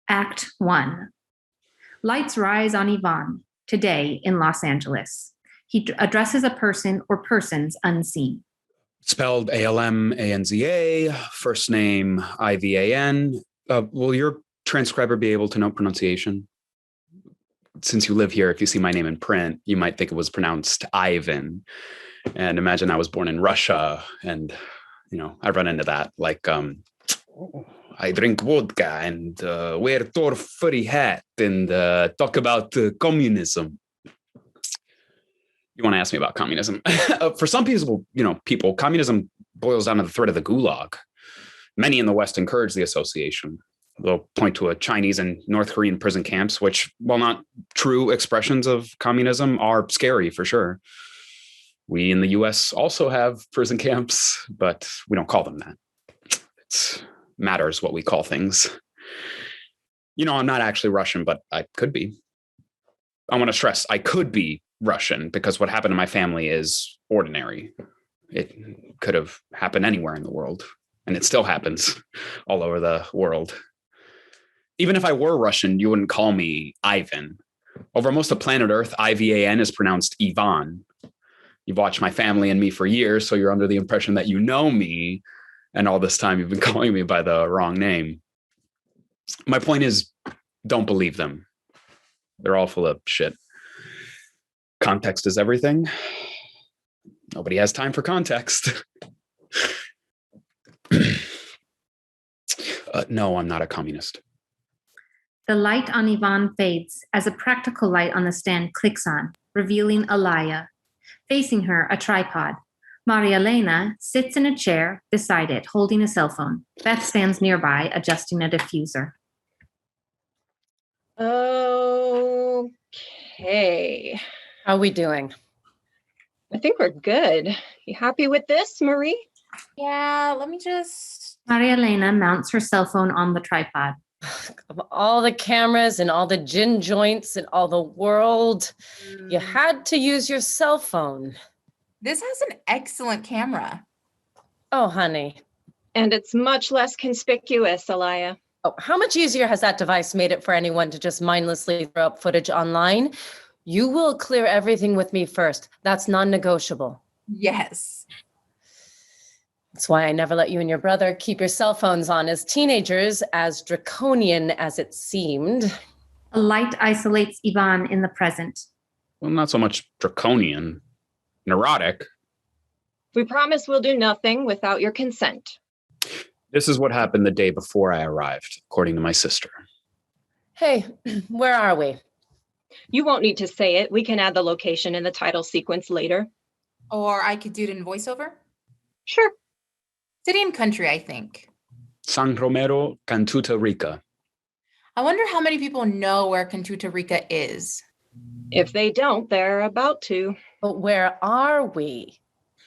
Act 1. Lights rise on Ivan, today in Los Angeles. He addresses a person or persons unseen. Spelled Almanza, first name Ivan. Will your transcriber be able to note pronunciation? Since you live here, if you see my name in print, you might think it was pronounced Ivan. And imagine I was born in Russia, and I run into that. Like, I drink vodka and wear a furry hat and talk about communism. You want to ask me about communism? For some people, communism boils down to the threat of the gulag. Many in the West encourage the association. They'll point to a Chinese and North Korean prison camps, which, while not true expressions of communism, are scary for sure. We in the US also have prison camps, but we don't call them that. It matters what we call things. I'm not actually Russian, but I could be. I want to stress I could be Russian because what happened to my family is ordinary. It could have happened anywhere in the world, and it still happens all over the world. Even if I were Russian, you wouldn't call me Ivan. Over most of planet Earth, Ivan is pronounced Ivan. You've watched my family and me for years, so you're under the impression that you know me, and all this time you've been calling me by the wrong name. My point is, don't believe them. They're all full of shit. Context is everything. Nobody has time for context. No, I'm not a communist. The light on Ivan fades as a practical light on the stand clicks on, revealing Alaya. Facing her, a tripod. Maria Elena sits in a chair beside it, holding a cell phone. Beth stands nearby, adjusting a diffuser. Okay. How are we doing? I think we're good. You happy with this, Marie? Yeah, let me just... Maria Elena mounts her cell phone on the tripod. Of all the cameras and all the gin joints in all the world, you had to use your cell phone. This has an excellent camera. Oh, honey. And it's much less conspicuous, Alaya. Oh, how much easier has that device made it for anyone to just mindlessly throw up footage online? You will clear everything with me first. That's non-negotiable. Yes. That's why I never let you and your brother keep your cell phones on as teenagers, as draconian as it seemed. A light isolates Ivan in the present. Well, not so much draconian. Neurotic. We promise we'll do nothing without your consent. This is what happened the day before I arrived, according to my sister. Hey, where are we? You won't need to say it. We can add the location in the title sequence later. Or I could do it in voiceover. Sure. City and country, I think. San Romero, Cantuta Rica. I wonder how many people know where Cantuta Rica is. If they don't, they're about to. But where are we?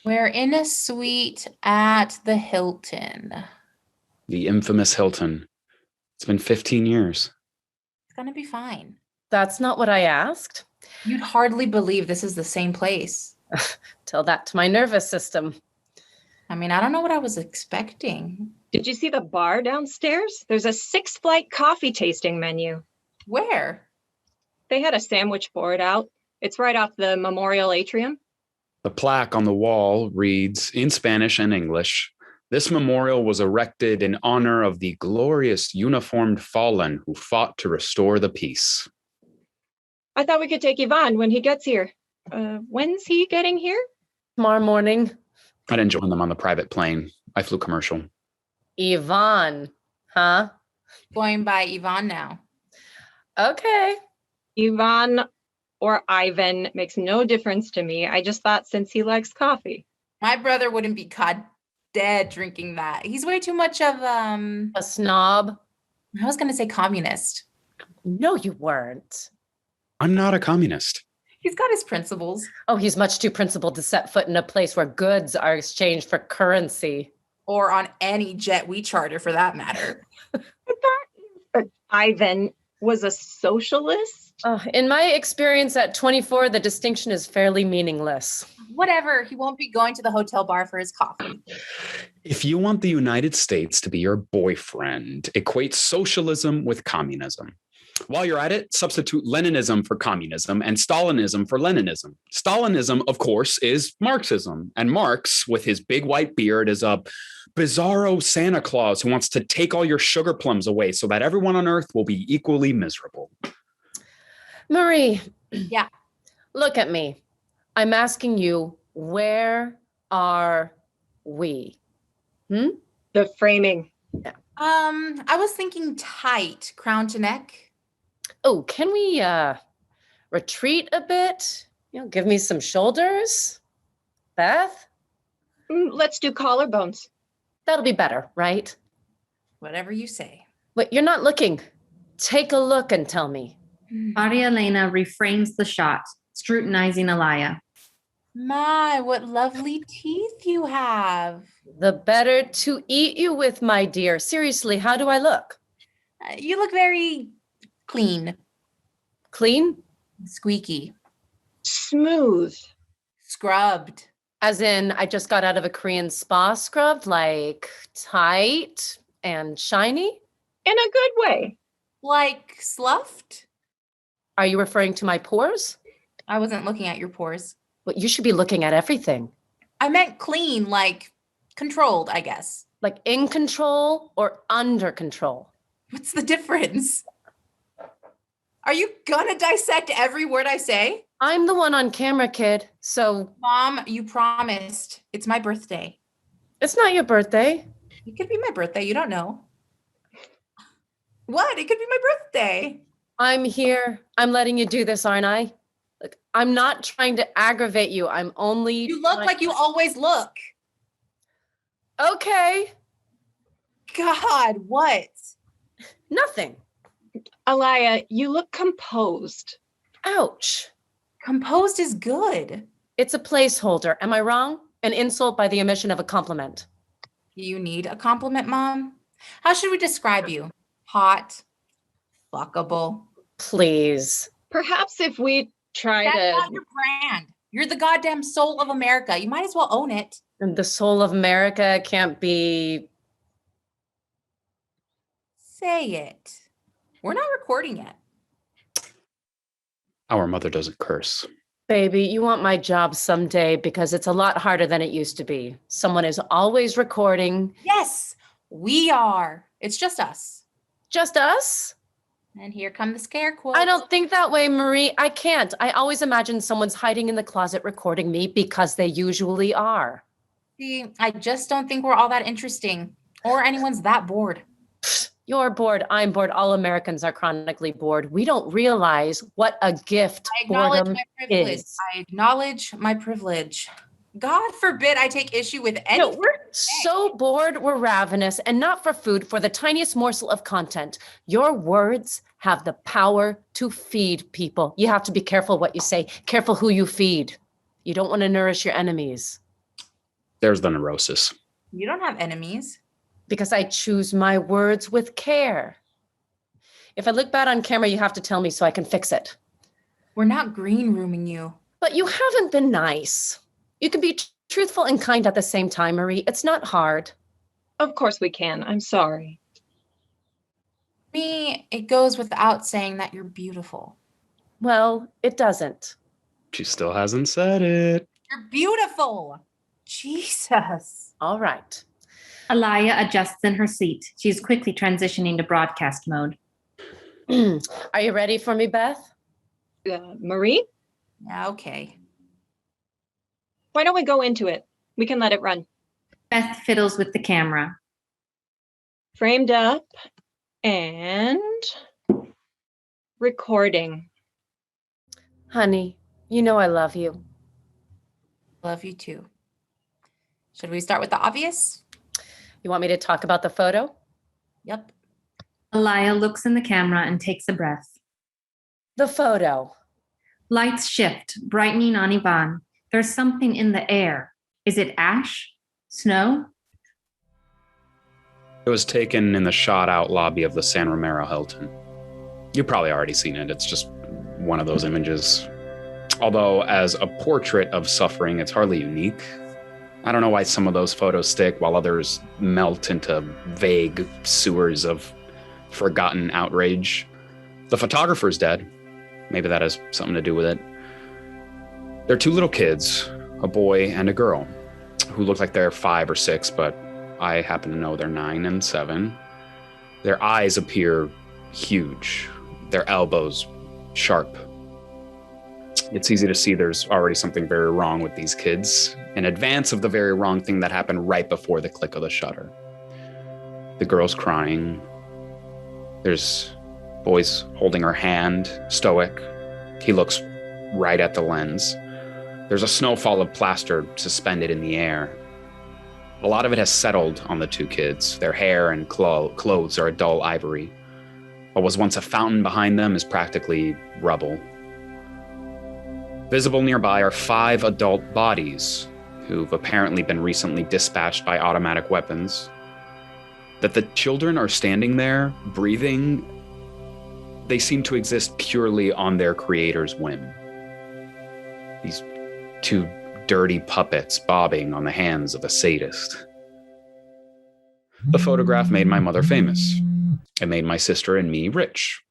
We're in a suite at the Hilton. The infamous Hilton. It's been 15 years. It's gonna be fine. That's not what I asked. You'd hardly believe this is the same place. Tell that to my nervous system. I mean, I don't know what I was expecting. Did you see the bar downstairs? There's a 6-flight coffee tasting menu. Where? They had a sandwich board out. It's right off the memorial atrium. The plaque on the wall reads, in Spanish and English, "This memorial was erected in honor of the glorious uniformed fallen who fought to restore the peace." I thought we could take Ivan when he gets here. When's he getting here? Tomorrow morning. I didn't join them on the private plane. I flew commercial. Ivan, huh? Going by Ivan now. Okay. Ivan or Ivan makes no difference to me. I just thought since he likes coffee. My brother wouldn't be caught dead drinking that. He's way too much of a snob. I was going to say communist. No, you weren't. I'm not a communist. He's got his principles. Oh, he's much too principled to set foot in a place where goods are exchanged for currency. Or on any jet we charter, for that matter. I thought Ivan was a socialist. In my experience at 24, the distinction is fairly meaningless. Whatever. He won't be going to the hotel bar for his coffee. If you want the United States to be your boyfriend, equate socialism with communism. While you're at it, substitute Leninism for communism and Stalinism for Leninism. Stalinism, of course, is Marxism. And Marx, with his big white beard, is a bizarro Santa Claus who wants to take all your sugar plums away so that everyone on Earth will be equally miserable. Marie. Yeah. Look at me. I'm asking you, where are we? The framing. I was thinking tight, crown to neck. Oh, can we retreat a bit? Give me some shoulders. Beth? Let's do collarbones. That'll be better, right? Whatever you say. But you're not looking. Take a look and tell me. Maria Elena reframes the shot, scrutinizing Alaya. My, what lovely teeth you have. The better to eat you with, my dear. Seriously, how do I look? You look very clean. Clean? Squeaky. Smooth. Scrubbed. As in, I just got out of a Korean spa scrub, like tight and shiny? In a good way. Like sloughed? Are you referring to my pores? I wasn't looking at your pores. Well, you should be looking at everything. I meant clean, like controlled, I guess. Like in control or under control? What's the difference? Are you gonna dissect every word I say? I'm the one on camera, kid. So Mom, you promised. It's my birthday. it's not your birthday. It could be my birthday. You don't know. What? It could be my birthday. I'm here. I'm letting you do this, aren't I? Look, I'm not trying to aggravate you. I'm only. You look like you always look. Okay. God, what? Nothing. Alaya, you look composed. Ouch. Composed is good. It's a placeholder. Am I wrong? An insult by the omission of a compliment. You need a compliment, Mom? How should we describe you? Hot, fuckable. Please. Perhaps if we try That's to... not your brand. You're the goddamn soul of America. You might as well own it. And the soul of America can't be. Say it. We're not recording yet. Our mother doesn't curse. Baby, you want my job someday because it's a lot harder than it used to be. Someone is always recording. Yes, we are. It's just us. Just us? And here come the scare quotes. I don't think that way, Marie. I can't. I always imagine someone's hiding in the closet recording me because they usually are. See, I just don't think we're all that interesting or anyone's that bored. You're bored. I'm bored. All Americans are chronically bored. We don't realize what a gift I acknowledge boredom my privilege. is. I acknowledge my privilege. God forbid I take issue with No, anything. we're so bored, we're ravenous, and not for food, for the tiniest morsel of content. Your words have the power to feed people. You have to be careful what you say, careful who you feed. You don't want to nourish your enemies. There's the neurosis. You don't have enemies. Because I choose my words with care. If I look bad on camera, you have to tell me so I can fix it. We're not green rooming you. But you haven't been nice. You can be truthful and kind at the same time, Marie. It's not hard. Of course we can. I'm sorry. Me, it goes without saying that you're beautiful. Well, it doesn't. She still hasn't said it. You're beautiful. Jesus. All right. Alaya adjusts in her seat. She's quickly transitioning to broadcast mode. Are you ready for me, Beth? Marie, Yeah, okay. why don't we go into it? We can let it run. Beth fiddles with the camera. Framed up and recording. Honey, you know I love you. Love you too. Should we start with the obvious? You want me to talk about the photo? Yep. Alaya looks in the camera and takes a breath. The photo. Lights shift, brightening on Ivan. There's something in the air. Is it ash? Snow? It was taken in the shot out lobby of the San Romero Hilton. You've probably already seen it. It's just one of those images. Although, as a portrait of suffering, it's hardly unique. I don't know why some of those photos stick while others melt into vague sewers of forgotten outrage. The photographer's dead. Maybe that has something to do with it. They're two little kids, a boy and a girl, who look like they're 5 or 6, but I happen to know they're 9 and 7. Their eyes appear huge, their elbows sharp. It's easy to see there's already something very wrong with these kids, in advance of the very wrong thing that happened right before the click of the shutter. The girl's crying. There's boy's holding her hand, stoic. He looks right at the lens. There's a snowfall of plaster suspended in the air. A lot of it has settled on the two kids. Their hair and clothes are a dull ivory. What was once a fountain behind them is practically rubble. Visible nearby are 5 adult bodies who've apparently been recently dispatched by automatic weapons. That the children are standing there, breathing, they seem to exist purely on their creator's whim. These 2 dirty puppets bobbing on the hands of a sadist. The photograph made my mother famous. It made my sister and me rich.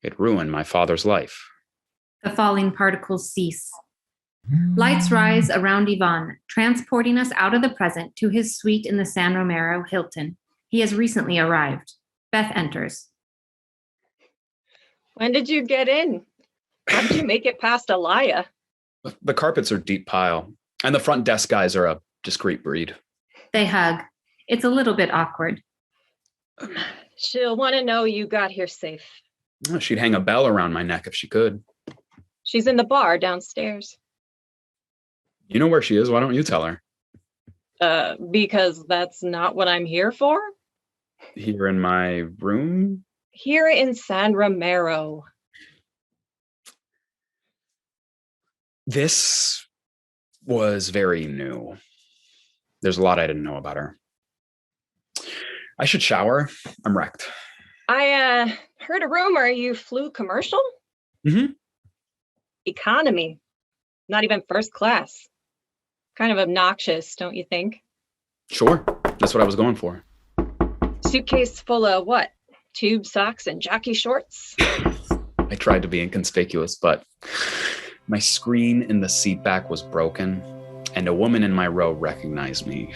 It ruined my father's life. The falling particles cease. Lights rise around Ivan, transporting us out of the present to his suite in the San Romero Hilton. He has recently arrived. Beth enters. When did you get in? How did you make it past Alaya? The carpets are deep pile, and the front desk guys are a discreet breed. They hug. It's a little bit awkward. She'll want to know you got here safe. Oh, she'd hang a bell around my neck if she could. She's in the bar downstairs. You know where she is. Why don't you tell her? Because that's not what I'm here for. Here in my room? Here in San Romero. This was very new. There's a lot I didn't know about her. I should shower. I'm wrecked. I heard a rumor you flew commercial? Mm-hmm. Economy. Not even first class. Kind of obnoxious, don't you think? Sure. That's what I was going for. Suitcase full of what? Tube socks and jockey shorts? I tried to be inconspicuous, but my screen in the seat back was broken, and a woman in my row recognized me.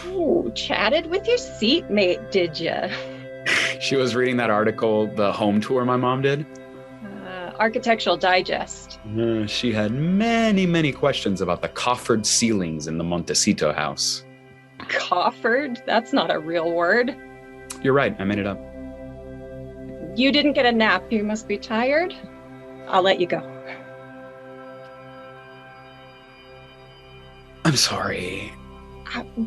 Ooh, chatted with your seatmate, did ya? She was reading that article, the home tour my mom did. Architectural Digest. She had many, many questions about the coffered ceilings in the Montecito house. Coffered? That's not a real word. You're right, I made it up. You didn't get a nap. You must be tired. I'll let you go. I'm sorry.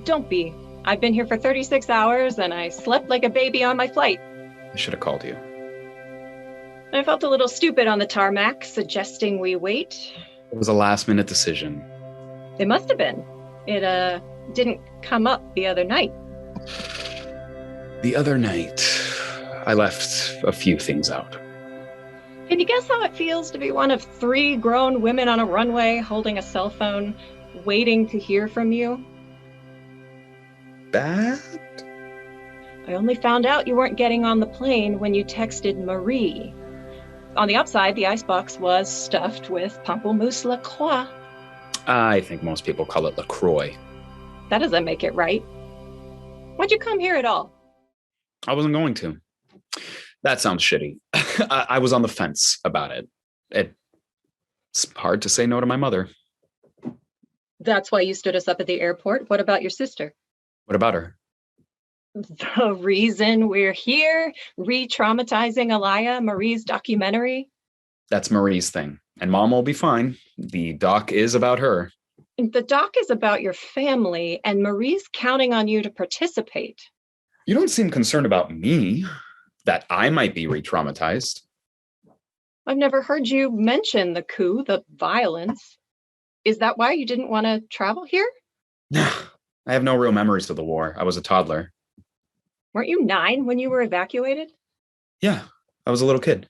Don't be. I've been here for 36 hours and I slept like a baby on my flight. I should have called you. I felt a little stupid on the tarmac, suggesting we wait. It was a last-minute decision. It must have been. It didn't come up the other night. The other night, I left a few things out. Can you guess how it feels to be one of 3 grown women on a runway holding a cell phone, waiting to hear from you? Bad? I only found out you weren't getting on the plane when you texted Marie. On the upside, the icebox was stuffed with Pamplemousse La Croix. I think most people call it LaCroix. That doesn't make it right. Why'd you come here at all? I wasn't going to. That sounds shitty. I was on the fence about it. It's hard to say no to my mother. That's why you stood us up at the airport. What about your sister? What about her? The reason we're here, re-traumatizing Alaya, Marie's documentary. That's Marie's thing. And Mom will be fine. The doc is about her. The doc is about your family, and Marie's counting on you to participate. You don't seem concerned about me, that I might be re-traumatized. I've never heard you mention the coup, the violence. Is that why you didn't want to travel here? I have no real memories of the war. I was a toddler. Weren't you 9 when you were evacuated? Yeah, I was a little kid.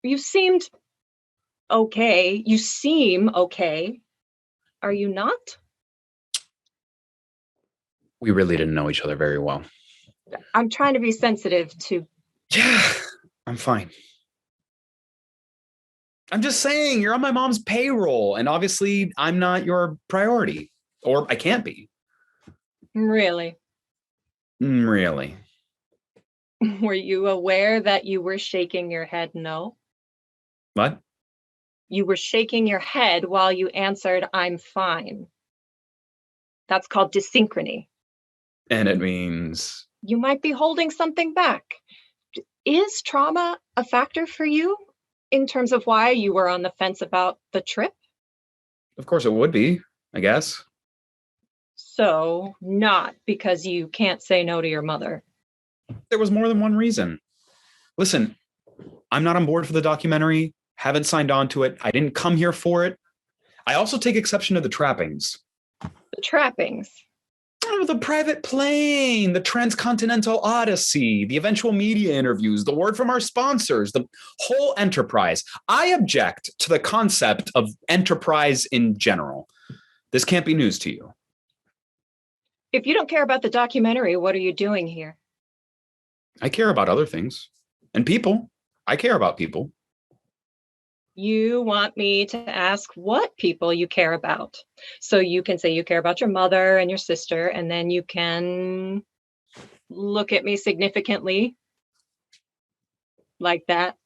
You seemed okay. You seem okay. Are you not? We really didn't know each other very well. I'm trying to be sensitive to... Yeah, I'm fine. I'm just saying, you're on my mom's payroll, and obviously I'm not your priority. Or I can't be. Really? Really? Were you aware that you were shaking your head no? What? You were shaking your head while you answered, I'm fine. That's called dysynchrony. And it means... You might be holding something back. Is trauma a factor for you in terms of why you were on the fence about the trip? Of course it would be, I guess. So, not because you can't say no to your mother. There was more than one reason. Listen, I'm not on board for the documentary, haven't signed on to it, I didn't come here for it. I also take exception to the trappings. The trappings? Oh, the private plane, the transcontinental odyssey, the eventual media interviews, the word from our sponsors, the whole enterprise. I object to the concept of enterprise in general. This can't be news to you. If you don't care about the documentary, what are you doing here? I care about other things. And people. I care about people. You want me to ask what people you care about. So you can say you care about your mother and your sister, and then you can look at me significantly like that.